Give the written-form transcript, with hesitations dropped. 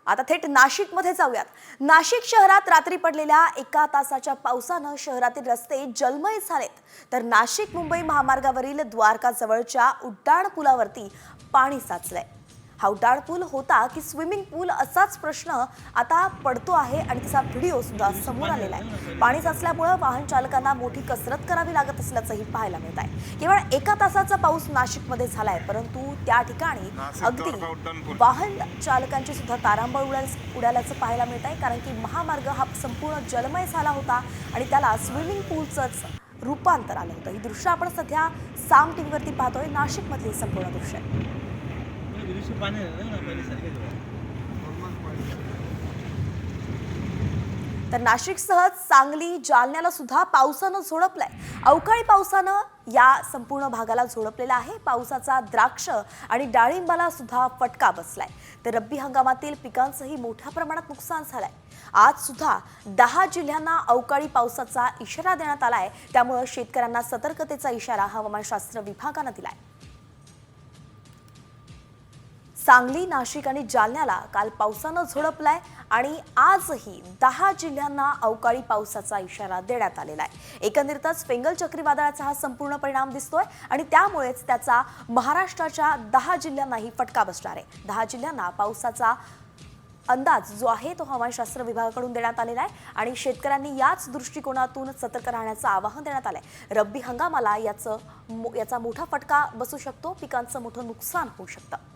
आता थेट नाशिकमध्ये जाऊयात। नाशिक शहरात रात्री पडलेल्या 1 तासाच्या पावसानं शहरातील रस्ते जलमय झालेत। तर नाशिक मुंबई महामार्गावरील द्वारका जवळच्या उड्डाण पुलावरती पाणी साचलंय। हा उड्डाण पूल होता की स्विमिंग पूल असाच प्रश्न आता पडतो आहे आणि त्याचा व्हिडिओ सुद्धा समोर आलेला आहे। पाणी साचल्यामुळे वाहन चालकांना मोठी कसरत करावी लागत असल्याचंही पाहायला मिळत आहे। केवळ 1 तासाचा पाऊस नाशिकमध्ये झालाय, परंतु त्या ठिकाणी अगदी वाहन चालकांची सुद्धा तारांबळ उडाल्याचं पाहायला मिळत आहे, कारण की महामार्ग हा संपूर्ण जलमय झाला होता आणि त्याला स्विमिंग पूलचंच रूपांतर आलं होतं। ही दृश्य आपण सध्या साम टीव्हीवरती पाहतोय। नाशिकमधली संपूर्ण दृश्य तर नाशिकसह सांगली, जालन्याला सुद्धा पावसानं झोडपलंय। अवकाळी पावसानं या संपूर्ण भागाला झोडपलेला आहे। पावसाचा द्राक्ष आणि डाळिंबाला सुद्धा फटका बसलाय। तर रब्बी हंगामातील पिकांचंही मोठ्या प्रमाणात नुकसान झालंय। आज सुद्धा 10 जिल्ह्यांना अवकाळी पावसाचा इशारा देण्यात आलाय, त्यामुळे शेतकऱ्यांना सतर्कतेचा इशारा हवामानशास्त्र विभागानं दिलाय। सांगली, नाशिक आणि जालन्याला काल पावसानं झोडपलाय आणि आजही 10 जिल्ह्यांना अवकाळी पावसाचा इशारा देण्यात आलेला आहे। एकंदरीतच फेंगल चक्रीवादळाचा हा संपूर्ण परिणाम दिसतोय आणि त्यामुळेच त्याचा महाराष्ट्राच्या 10 जिल्ह्यांनाही फटका बसणार आहे। 10 जिल्ह्यांना पावसाचा अंदाज जो आहे तो हवामानशास्त्र विभागाकडून देण्यात आलेला आहे आणि शेतकऱ्यांनी याच दृष्टिकोनातून सतर्क राहण्याचं आवाहन देण्यात आलंय। रब्बी हंगामाला याचा मोठा फटका बसू शकतो, पिकांचं मोठं नुकसान होऊ शकतं।